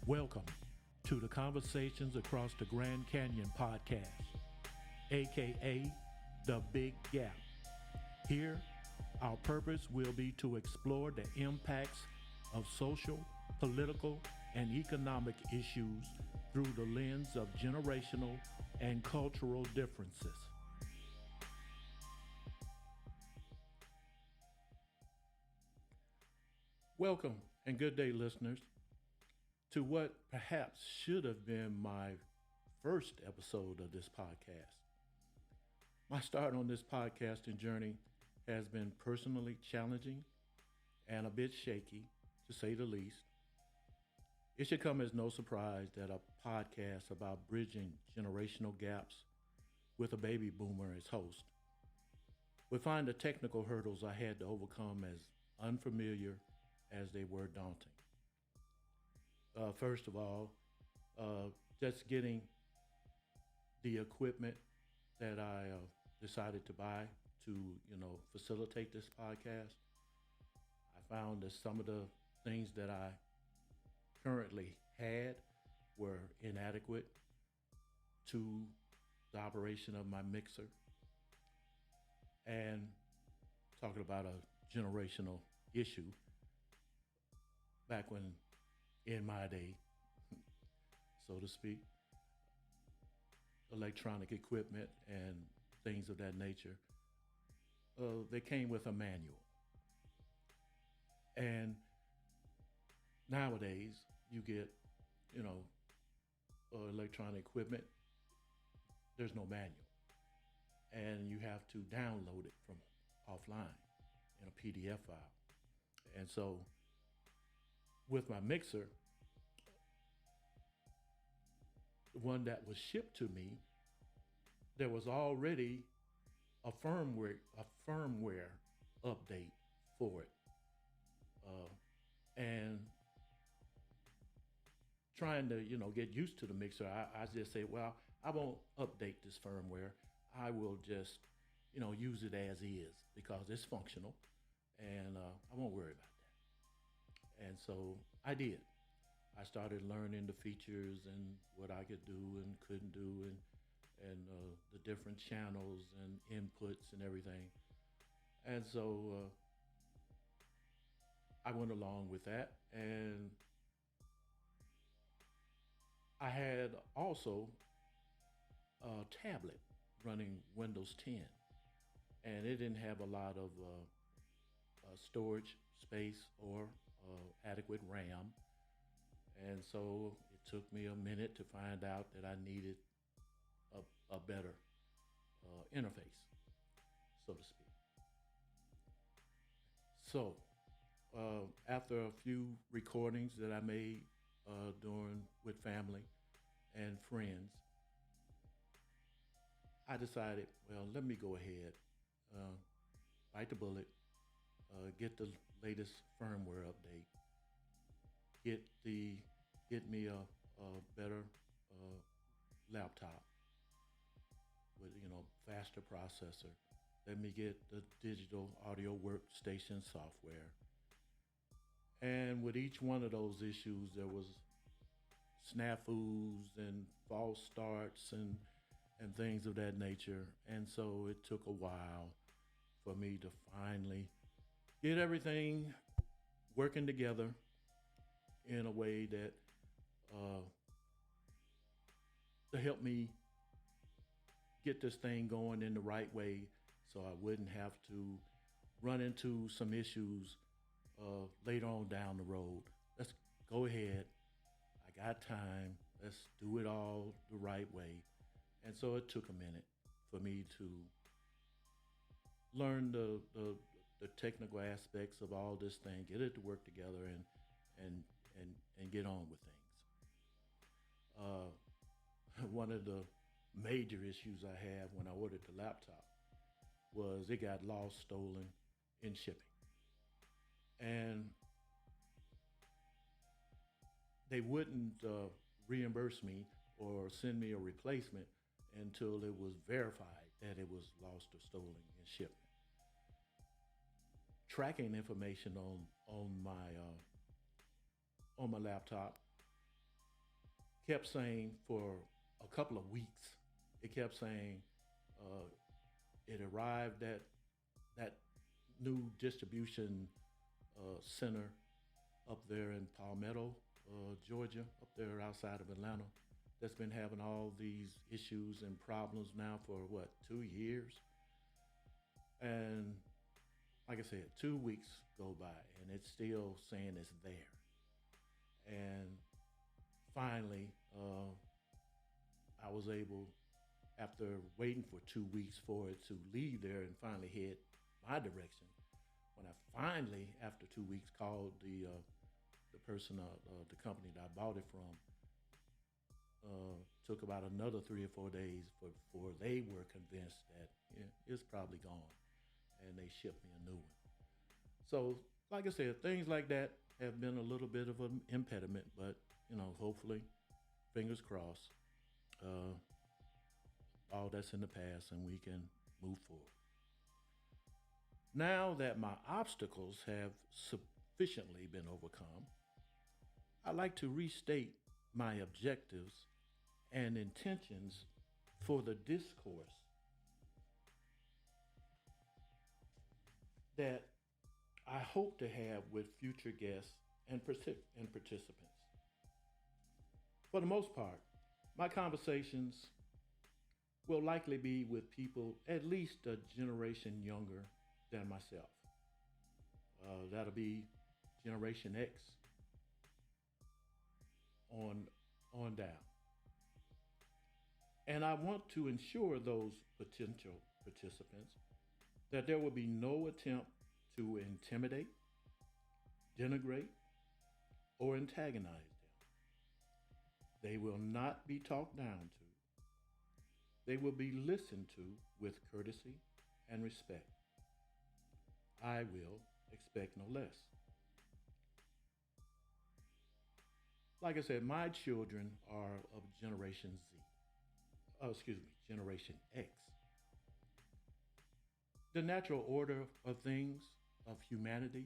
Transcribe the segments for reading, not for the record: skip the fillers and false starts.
Welcome to the Conversations Across the Grand Canyon podcast, aka The Big Gap. Here, our purpose will be to explore the impacts of social, political, and economic issues through the lens of generational and cultural differences. Welcome and good day, listeners, to what perhaps should have been my first episode of this podcast. My start on this podcasting journey has been personally challenging and a bit shaky, to say the least. It should come as no surprise that a podcast about bridging generational gaps with a baby boomer as host would find the technical hurdles I had to overcome as unfamiliar as they were daunting. First of all, just getting the equipment that I decided to buy to, facilitate this podcast. I found that some of the things that I currently had were inadequate to the operation of my mixer. And talking about a generational issue, back when, in my day, so to speak, electronic equipment and things of that nature, they came with a manual. And nowadays, you get, electronic equipment, there's no manual. And you have to download it from offline in a PDF file. And so, with my mixer, the one that was shipped to me, there was already a firmware update for it. And trying to, get used to the mixer, I just say, well, I won't update this firmware. I will just, use it as is because it's functional, and I won't worry about that. And so I did. I started learning the features and what I could do and couldn't do, and the different channels and inputs and everything. And so I went along with that. And I had also a tablet running Windows 10, and it didn't have a lot of storage space or adequate RAM. And so it took me a minute to find out that I needed a better interface, so to speak. So after a few recordings that I made with family and friends, I decided, well, let me go ahead, bite the bullet, get the latest firmware update, get me a better laptop with faster processor. Let me get the digital audio workstation software. And with each one of those issues, there was snafus and false starts and things of that nature. And so it took a while for me to finally get everything working together in a way that to help me get this thing going in the right way, so I wouldn't have to run into some issues later on down the road. Let's go ahead. I got time. Let's do it all the right way. And so it took a minute for me to learn the technical aspects of all this thing, get it to work together, and get on with things. One of the major issues I had when I ordered the laptop was it got lost, stolen in shipping. And they wouldn't reimburse me or send me a replacement until it was verified that it was lost or stolen in shipment. Tracking information on my laptop kept saying for a couple of weeks, it kept saying uh, it arrived at that new distribution center up there in Palmetto, Georgia, up there outside of Atlanta, that's been having all these issues and problems now for what, 2 years? And like I said, 2 weeks go by and it's still saying it's there. And finally, I was able, after waiting for 2 weeks for it to leave there and finally head my direction, when I finally, after 2 weeks, called the person, the company that I bought it from, took about another 3 or 4 days before they were convinced that it's probably gone, and they shipped me a new one. So, like I said, things like that have been a little bit of an impediment, but hopefully, fingers crossed, all that's in the past and we can move forward. Now that my obstacles have sufficiently been overcome, I'd like to restate my objectives and intentions for the discourse that I hope to have with future guests and participants. For the most part, my conversations will likely be with people at least a generation younger than myself. That'll be Generation X on down. And I want to ensure those potential participants that there will be no attempt to intimidate, denigrate, or antagonize them. They will not be talked down to. They will be listened to with courtesy and respect. I will expect no less. Like I said, my children are of Generation Z. Generation X. The natural order of things, of humanity,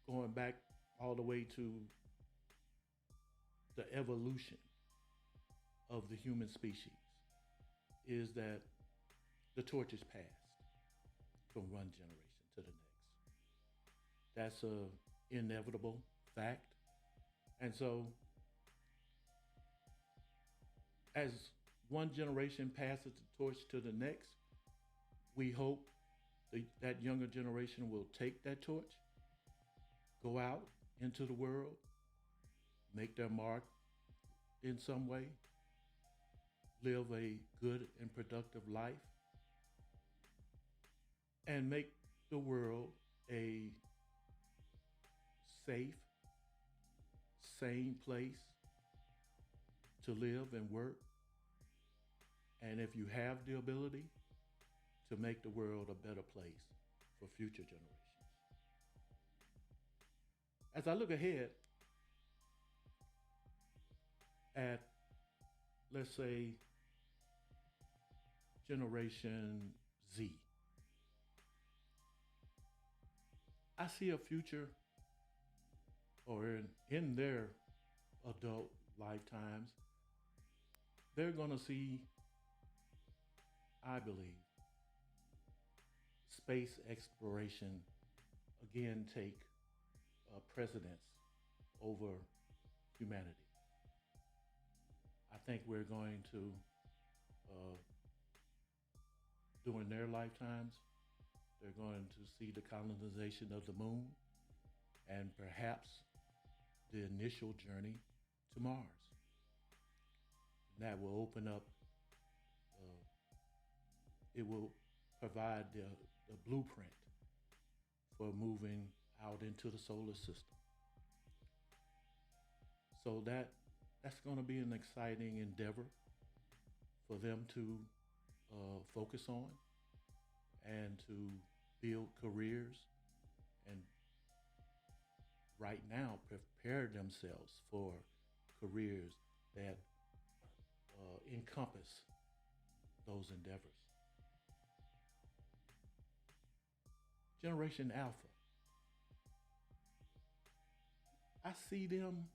going back all the way to the evolution of the human species, is that the torch is passed from one generation to the next. That's a inevitable fact. And so, as one generation passes the torch to the next, we hope that younger generation will take that torch, go out into the world, make their mark in some way, live a good and productive life, and make the world a safe, sane place to live and work. And if you have the ability, to make the world a better place for future generations. As I look ahead at, let's say, Generation Z, I see a future, or in their adult lifetimes, they're going to see, I believe, space exploration again take precedence over humanity. I think we're going to, during their lifetimes, they're going to see the colonization of the moon and perhaps the initial journey to Mars. And that will open up, it will provide the blueprint for moving out into the solar system. So that's going to be an exciting endeavor for them to focus on and to build careers and right now prepare themselves for careers that encompass those endeavors. Generation Alpha. I I see them,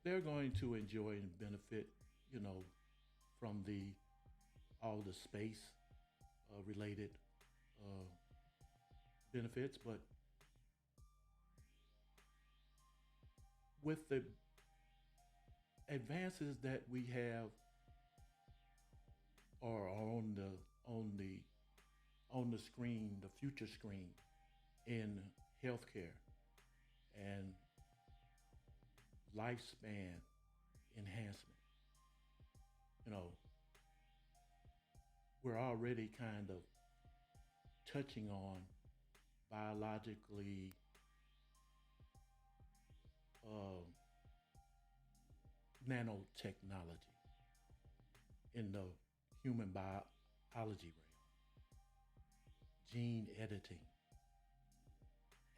they're going to enjoy and benefit, you know, from the all the space related uh, benefits, but with the advances that we have or are on the on the screen, the future screen in healthcare and lifespan enhancement. You know, we're already kind of touching on biologically uh, nanotechnology in the human biology realm, gene editing,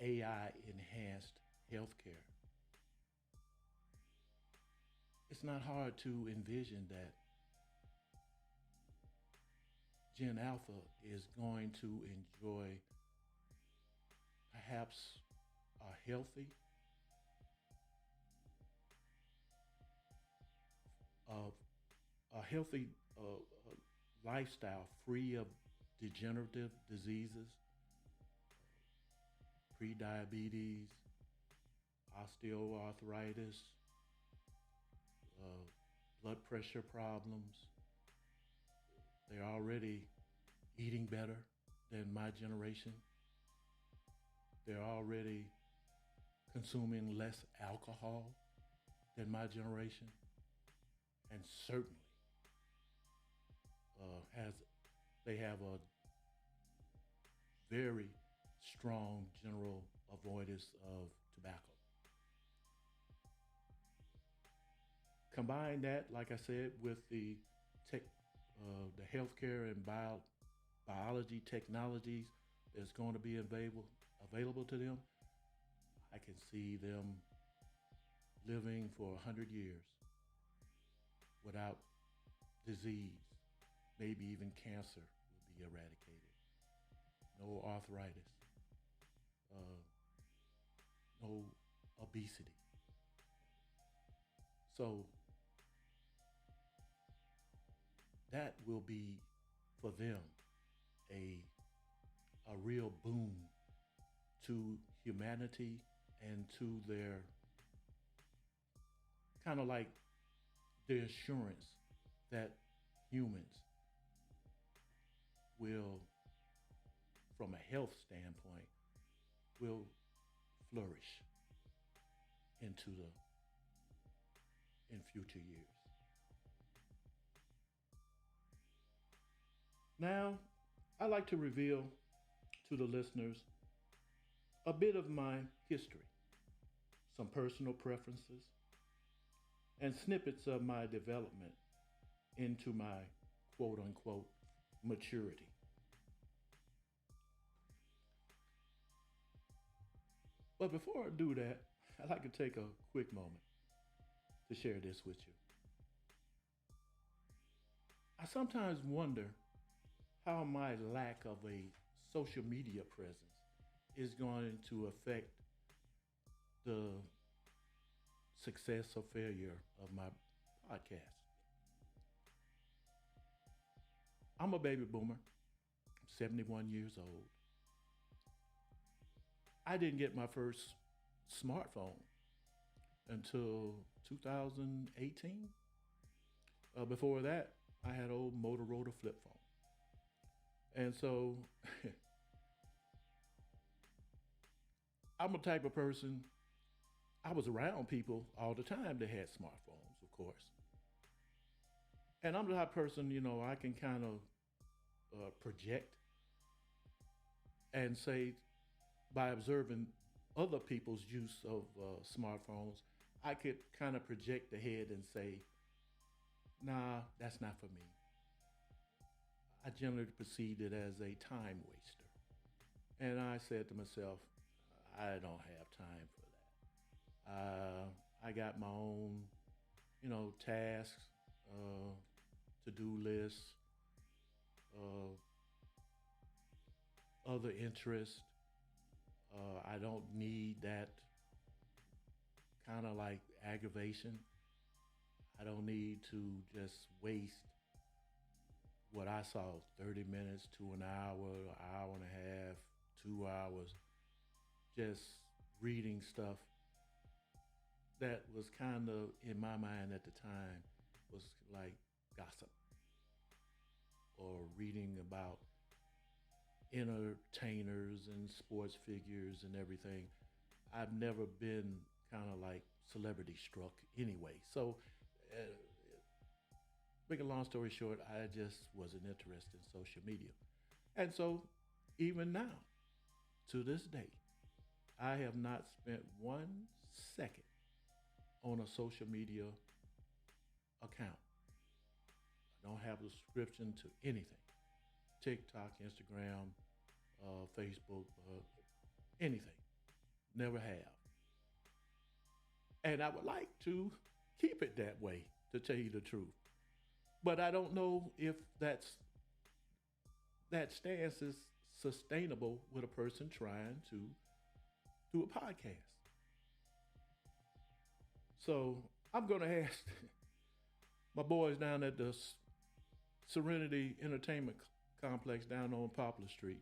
AI enhanced healthcare. It's not hard to envision that Gen Alpha is going to enjoy perhaps a healthy lifestyle free of degenerative diseases, prediabetes, osteoarthritis, uh, blood pressure problems. They're already eating better than my generation. They're already consuming less alcohol than my generation, and certainly has they have a very strong general avoidance of tobacco. Combine that, like I said, with tech, the healthcare and biology technologies that's going to be available to them. I can see them living for 100 years without disease. Maybe even cancer will be eradicated. No arthritis, uh, no obesity. So that will be for them a a real boon to humanity and to their kind of like the assurance that humans will, from a health standpoint, will flourish into the in future years. Now, I like to reveal to the listeners a bit of my history, some personal preferences, and snippets of my development into my quote unquote maturity. But before I do that, I'd like to take a quick moment to share this with you. I sometimes wonder how my lack of a social media presence is going to affect the success or failure of my podcast. I'm a baby boomer. I'm 71 years old. I didn't get my first smartphone until 2018. Before that, I had an old Motorola flip phone. And so I'm a type of person, I was around people all the time that had smartphones, of course. And I'm the type of person, I can kind of project and say by observing other people's use of smartphones, I could kind of project ahead and say, nah, that's not for me. I generally perceived it as a time waster. And I said to myself, I don't have time for that. I got my own, tasks, to-do lists, other interests. I I don't need that kind of like aggravation. I don't need to just waste what I saw 30 minutes to an hour and a half, 2 hours, just reading stuff that was kind of in my mind at the time was like gossip or reading about entertainers and sports figures and everything. I've never been kind of like celebrity struck anyway. So, uh, make a long story short, I just wasn't interested in social media. And so, even now, to this day, I have not spent 1 second on a social media account. I don't have a subscription to anything. TikTok, Instagram, Facebook, anything. Never have. And I would like to keep it that way, to tell you the truth. But I don't know if that stance is sustainable with a person trying to do a podcast. So I'm going to ask my boys down at the Serenity Entertainment Complex down on Poplar Street.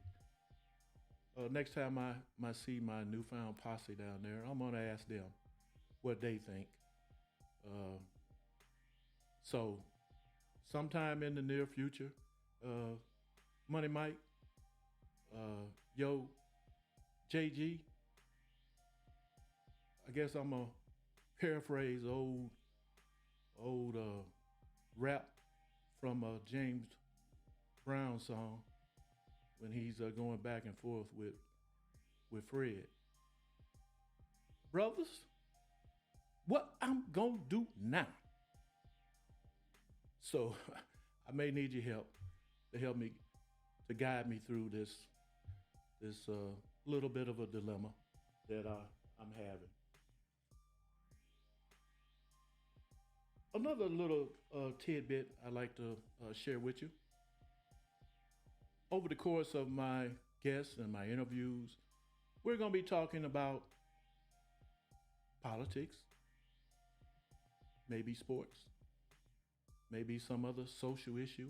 Next time I see my newfound posse down there, I'm going to ask them what they think. So sometime in the near future, Money Mike, yo, JG, I guess I'm going to paraphrase old rap from a James Brown song when he's going back and forth with Fred. Brothers, what I'm gonna do now? So I may need your help to help me, to guide me through this little bit of a dilemma that I'm having. Another little tidbit I'd like to share with you. Over the course of my guests and my interviews, we're going to be talking about politics, maybe sports, maybe some other social issue,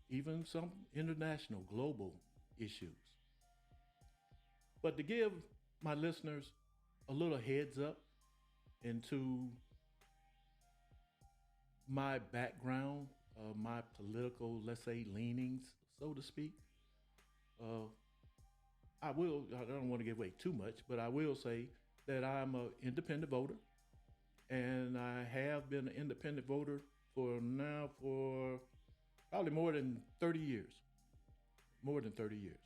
even some international, global issues. But to give my listeners a little heads up into my background, my political, let's say, leanings, so to speak, I don't want to give away too much, but I will say that I'm an independent voter, and I have been an independent voter for probably more than 30 years. More than 30 years.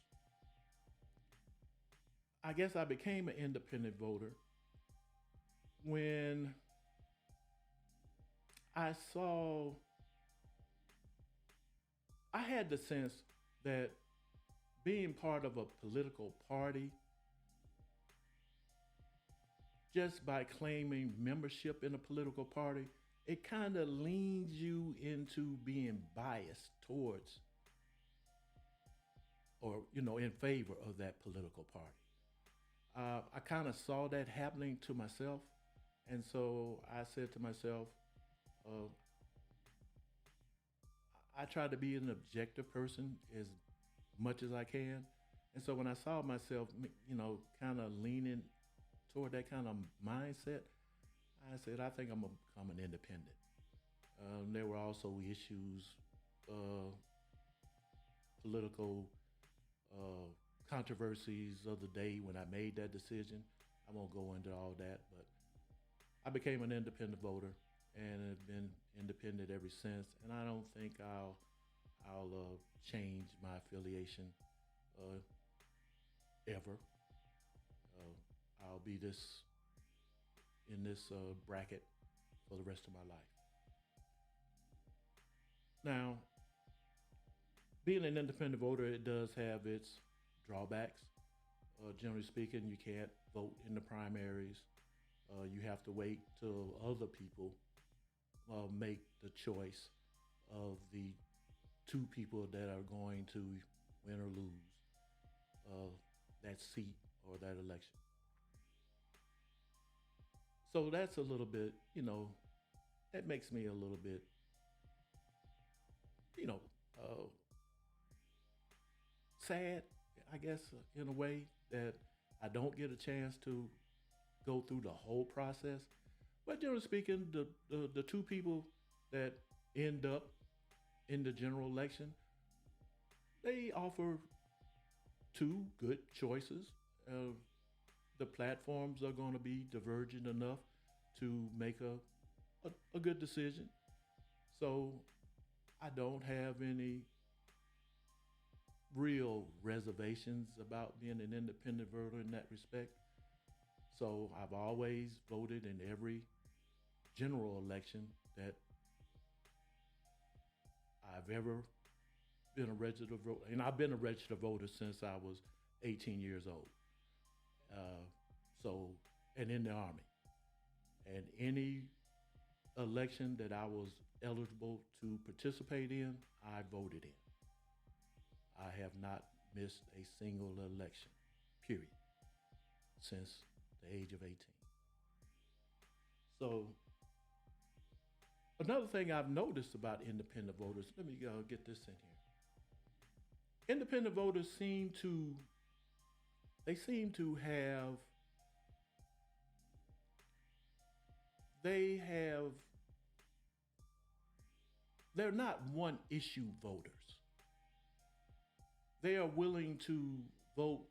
I guess I became an independent voter when I had the sense that being part of a political party, just by claiming membership in a political party, it kind of leans you into being biased towards or, in favor of that political party. I kind of saw that happening to myself. And so I said to myself, I try to be an objective person as much as I can. And so when I saw myself, kind of leaning toward that kind of mindset, I said, I think I'm going to become an independent. There were also issues, political controversies of the day when I made that decision. I won't go into all that, but I became an independent voter and have been independent ever since. And I don't think I'll change my affiliation ever. I'll be in this bracket for the rest of my life. Now, being an independent voter, it does have its drawbacks. Generally speaking, you can't vote in the primaries. You have to wait till other people make the choice of the two people that are going to win or lose that seat or that election. So that's a little bit, that makes me a little bit, you know, uh, sad, I guess, in a way that I don't get a chance to go through the whole process. But generally speaking, the two people that end up in the general election, they offer two good choices. The platforms are going to be divergent enough to make a good decision. So I don't have any real reservations about being an independent voter in that respect. So I've always voted in every general election that I've ever been a registered voter. And I've been a registered voter since I was 18 years old. Uh, so, and in the Army. And any election that I was eligible to participate in, I voted in. I have not missed a single election, period, since the age of 18. So another thing I've noticed about independent voters, let me get this in here. Independent voters seem to have, they're not one issue voters. They are willing to vote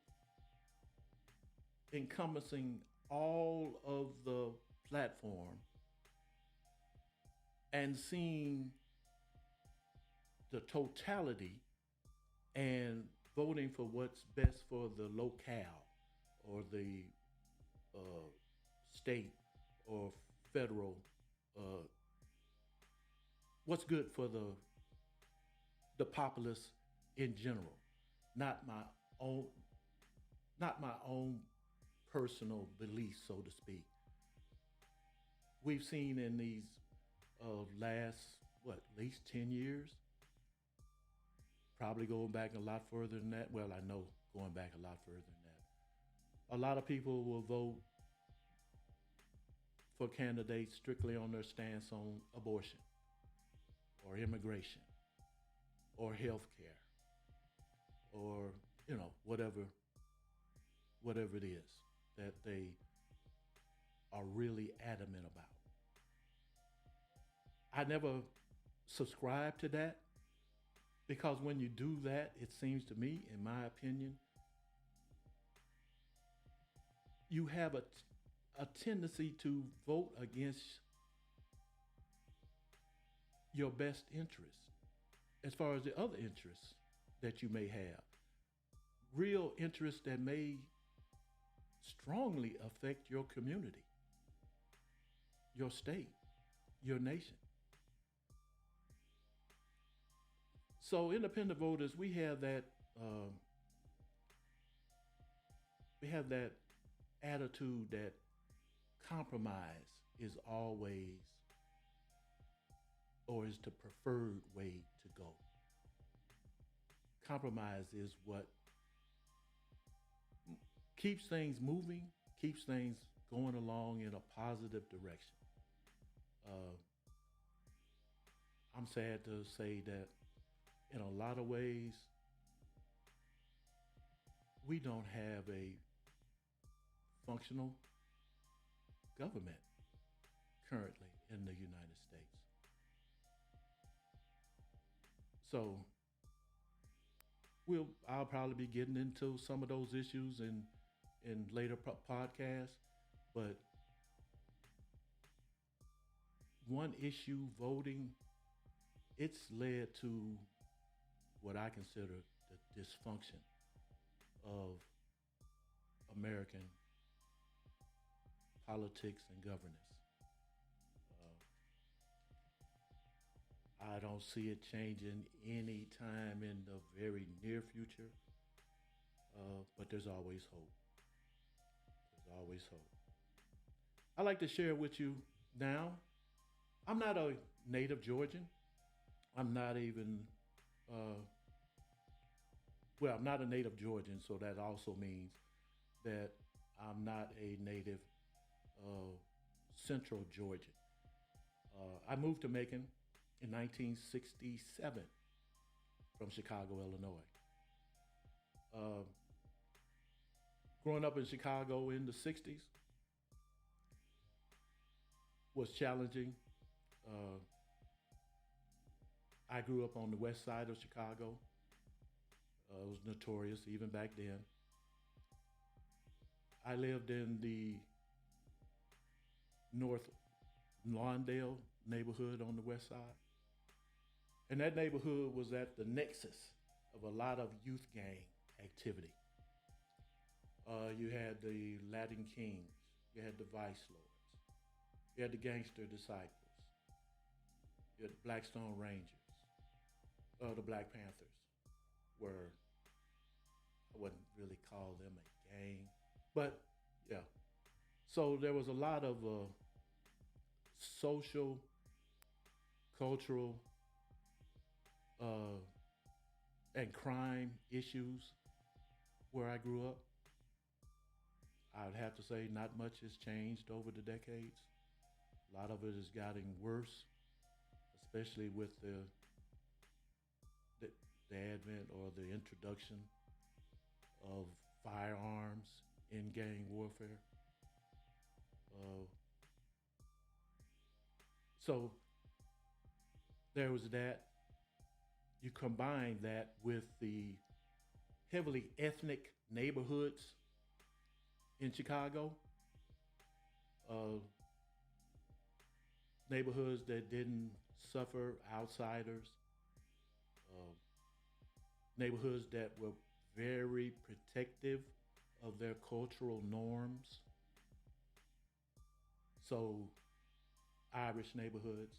encompassing all of the platform and seeing the totality and voting for what's best for the locale or the state or federal, what's good for the populace in general, not my own personal beliefs, so to speak. We've seen in these last, at least 10 years, probably going back a lot further than that. Well, I know going back a lot further than that. A lot of people will vote for candidates strictly on their stance on abortion or immigration or health care or, whatever it is that they are really adamant about. I never subscribe to that because when you do that, it seems to me, in my opinion, you have a tendency to vote against your best interest as far as the other interests that you may have. Real interests that may strongly affect your community, your state, your nation. So independent voters, we have that attitude that compromise is always or is the preferred way to go. Compromise is what keeps things moving, keeps things going along in a positive direction. I'm sad to say that in a lot of ways, we don't have a functional government currently in the United States. So I'll probably be getting into some of those issues in later podcasts, but one issue voting, it's led to what I consider the dysfunction of American politics and governance. I don't see it changing any time in the very near future, but there's always hope. There's always hope. I'd like to share with you now, I'm not a native Georgian. I'm not even, I'm not a native Georgian, so that also means that I'm not a native of Central Georgia. I moved to Macon in 1967 from Chicago, Illinois. Uh, Growing up in Chicago in the 60s was challenging. Uh, I grew up on the west side of Chicago. It was notorious even back then. I lived in the North Lawndale neighborhood on the west side. And that neighborhood was at the nexus of a lot of youth gang activity. You had the Latin Kings, you had the Vice Lords, you had the Gangster Disciples, you had the Blackstone Rangers, the Black Panthers were, I wouldn't really call them a gang, but yeah. So there was a lot of social, cultural, uh, and crime issues where I grew up. I would have to say not much has changed over the decades. A lot of it has gotten worse, especially with the, the advent or the introduction of firearms in gang warfare. Uh, so there was that. You combine that with the heavily ethnic neighborhoods in Chicago, uh, neighborhoods that didn't suffer outsiders, uh, neighborhoods that were very protective of their cultural norms. So, Irish neighborhoods,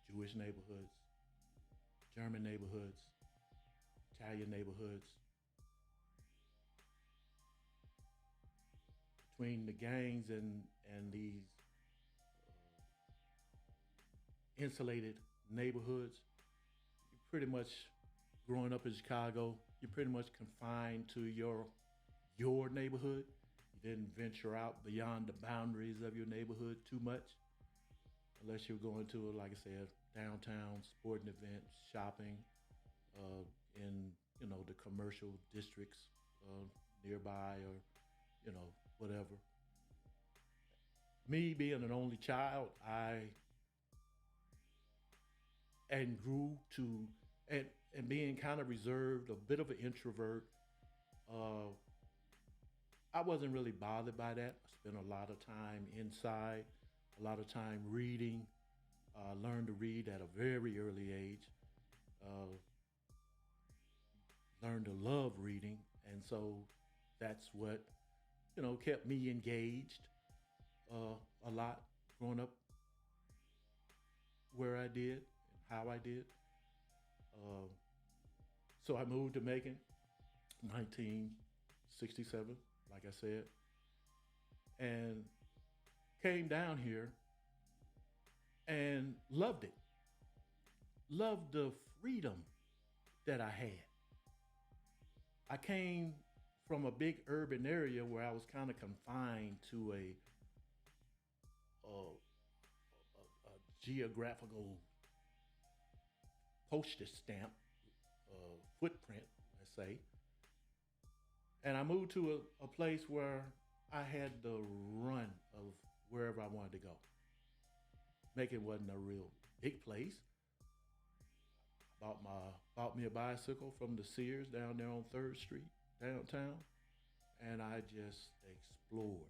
Jewish neighborhoods, German neighborhoods, Italian neighborhoods. Between the gangs and these insulated neighborhoods, you pretty much growing up in Chicago, you're pretty much confined to your neighborhood. You didn't venture out beyond the boundaries of your neighborhood too much, unless you're going to, like I said, downtown sporting events, shopping, in the commercial districts nearby, or whatever. Me being an only child, I and grew to and being kind of reserved, a bit of an introvert. Uh, I wasn't really bothered by that. I spent a lot of time inside, a lot of time reading. Learned to read at a very early age. Uh, Learned to love reading, and so that's what kept me engaged a lot growing up where I did and how I did. Uh, so I moved to Macon, 1967, like I said, and came down here and loved it. Loved the freedom that I had. I came from a big urban area where I was kind of confined to a geographical postage stamp footprint, let's say. And I moved to a place where I had the run of wherever I wanted to go. Macon wasn't a real big place. Bought me a bicycle from the Sears down there on 3rd Street, downtown, and I just explored.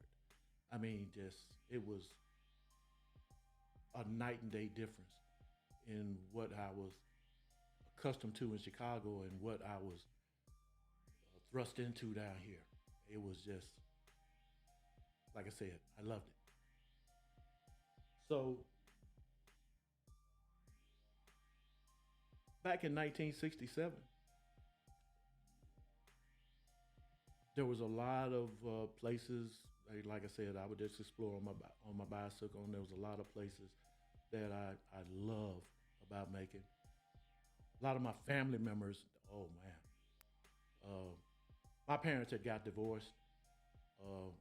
I mean, it was a night and day difference in what I was accustomed to in Chicago and what I was thrust into down here. It was just, like I said, I loved it. So, back in 1967, there was a lot of places. Like I said, I would just explore on my bicycle, and there was a lot of places that I love about Macon. A lot of my family members. Oh man, my parents had got divorced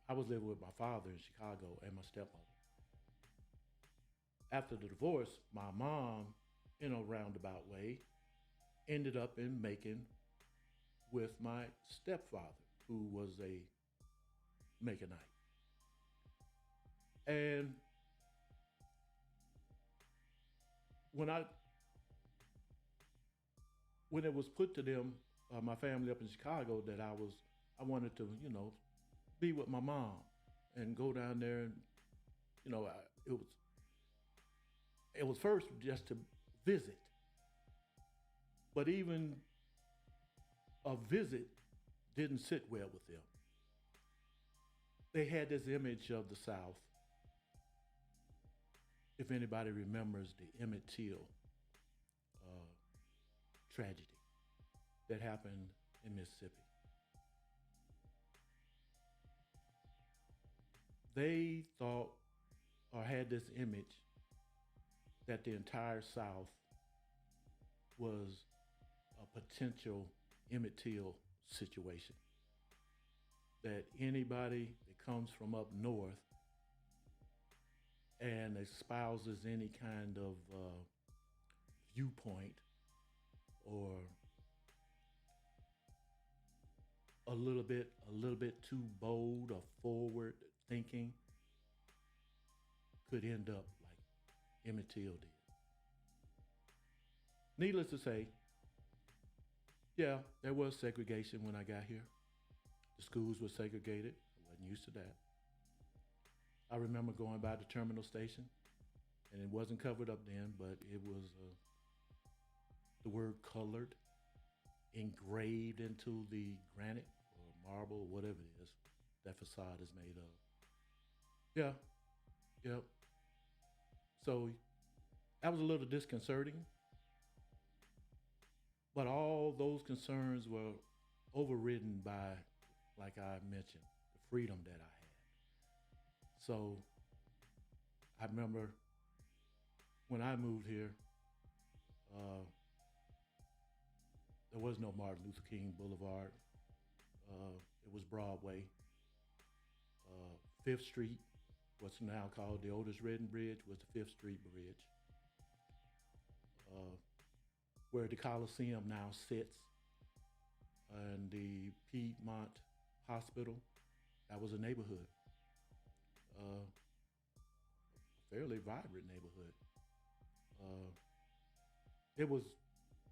I was living with my father in Chicago and my stepmother. After the divorce, my mom, in a roundabout way, ended up in making with my stepfather, who was a Maconiite. And when I when it was put to them, my family up in Chicago, that I wanted to, be with my mom and go down there, and it was first just to visit, but even a visit didn't sit well with them. They had this image of the South. If anybody remembers the Emmett Till uh, tragedy that happened in Mississippi, they thought or had this image that the entire South was a potential Emmett Till situation. That anybody that comes from up north and espouses any kind of viewpoint or a little bit too bold or forward thinking could end up like Emmett Till did. Needless to say, yeah, there was segregation when I got here. The schools were segregated. I wasn't used to that. I remember going by the terminal station, and it wasn't covered up then, but it was the word colored engraved into the granite or marble or whatever it is that facade is made of. Yeah, yep. So that was a little disconcerting, but all those concerns were overridden by, like I mentioned, the freedom that I had. So I remember when I moved here, uh, there was no Martin Luther King Boulevard. It was Broadway. Fifth Street, what's now called the Otis Redding Bridge, was the Fifth Street Bridge, where the Coliseum now sits, and the Piedmont Hospital. That was a neighborhood, fairly vibrant neighborhood. Uh, it was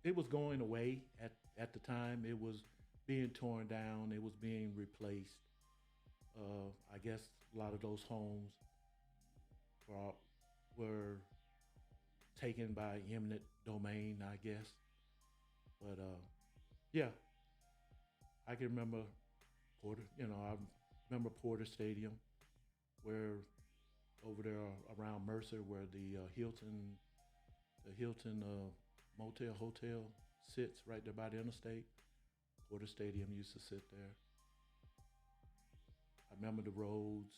it was going away at the time. It was being torn down. It was being replaced. I guess a lot of those homes were taken by eminent domain, I guess. But yeah, I can remember Porter. I remember Porter Stadium, where over there around Mercer, where the Hilton Motel Hotel sits right there by the interstate. Porter Stadium used to sit there. I remember the roads,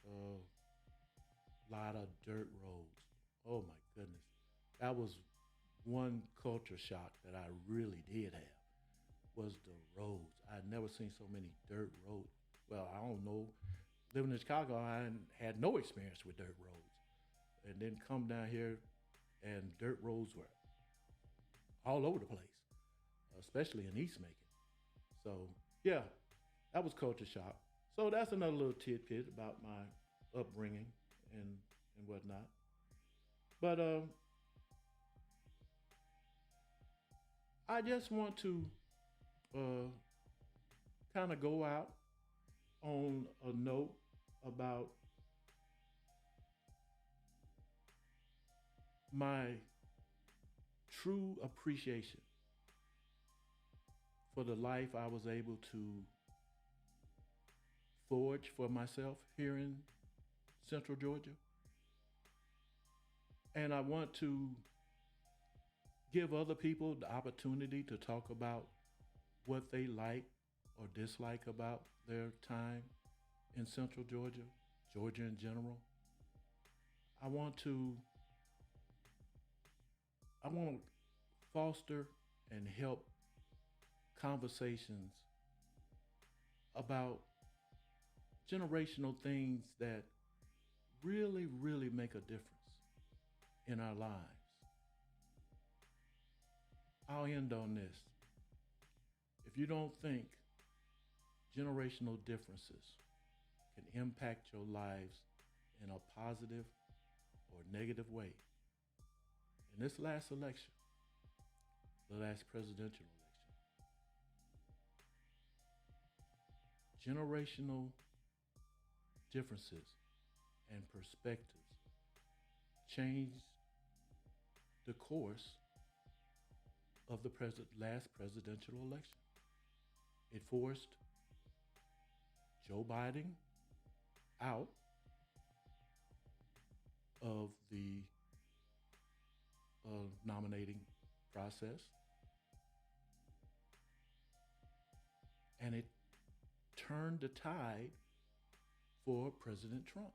a lot of dirt roads. Oh my goodness. That was one culture shock that I really did have, was the roads. I'd never seen so many dirt roads. Well, I don't know. Living in Chicago, I had no experience with dirt roads. And then come down here, and dirt roads were all over the place, especially in East Macon. So, yeah, that was culture shock. So that's another little tidbit about my upbringing and whatnot. But I just want to kind of go out on a note about my true appreciation for the life I was able to forge for myself here in Central Georgia. And I want to give other people the opportunity to talk about what they like or dislike about their time in Central Georgia, Georgia in general. I want to foster and help conversations about generational things that really, really make a difference in our lives. I'll end on this. If you don't think generational differences can impact your lives in a positive or negative way, in this last election, the last presidential election, generational differences and perspectives changed the course of the last presidential election. It forced Joe Biden out of the nominating process, and it turned the tide for President Trump.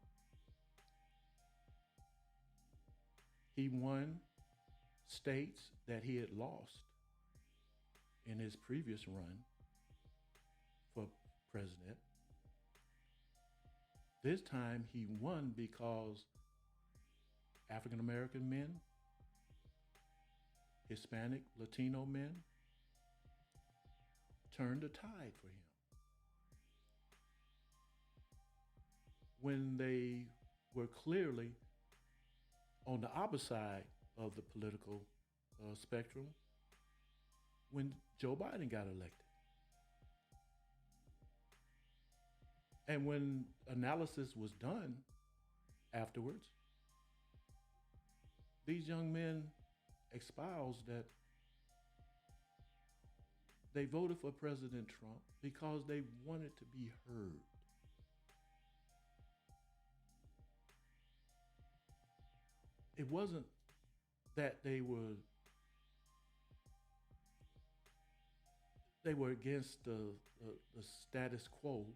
He won states that he had lost in his previous run for president. This time he won because African American men, Hispanic, Latino men turned the tide for him. When they were clearly on the opposite side of the political spectrum when Joe Biden got elected. And when analysis was done afterwards, these young men espoused that they voted for President Trump because they wanted to be heard. It wasn't that they were against the status quo,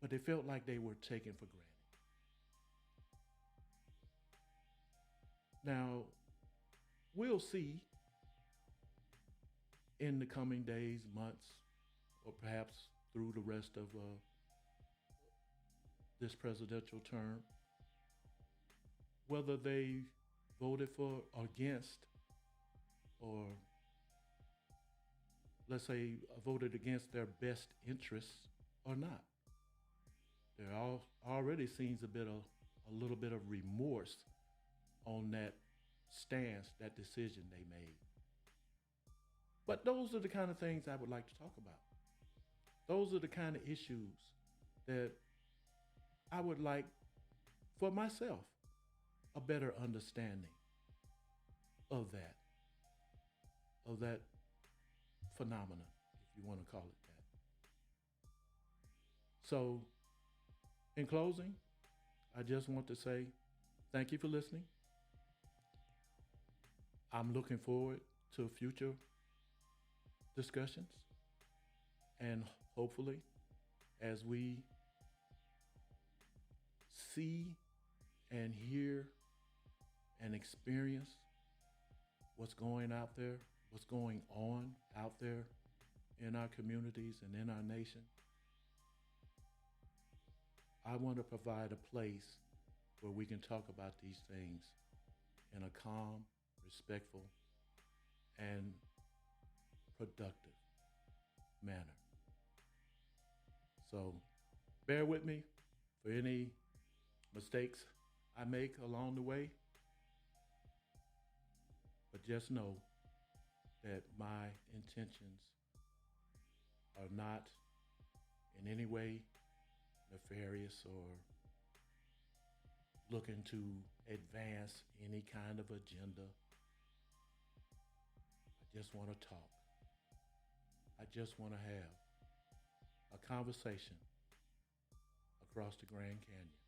but they felt like they were taken for granted. Now, we'll see in the coming days, months, or perhaps through the rest of this presidential term, whether they voted for or against, or let's say voted against their best interests or not. There already seems a little bit of remorse on that stance, that decision they made. But those are the kind of things I would like to talk about. Those are the kind of issues that I would like for myself a better understanding of that phenomena, if you want to call it that. So, in closing, I just want to say thank you for listening. I'm looking forward to future discussions, and hopefully, as we see and hear and experience what's going on out there in our communities and in our nation, I want to provide a place where we can talk about these things in a calm, respectful, and productive manner. So bear with me for any mistakes I make along the way, but just know that my intentions are not in any way nefarious or looking to advance any kind of agenda. I just want to talk. I just want to have a conversation across the Grand Canyon,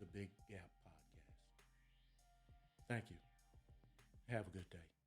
the Big Gap Podcast. Thank you. Have a good day.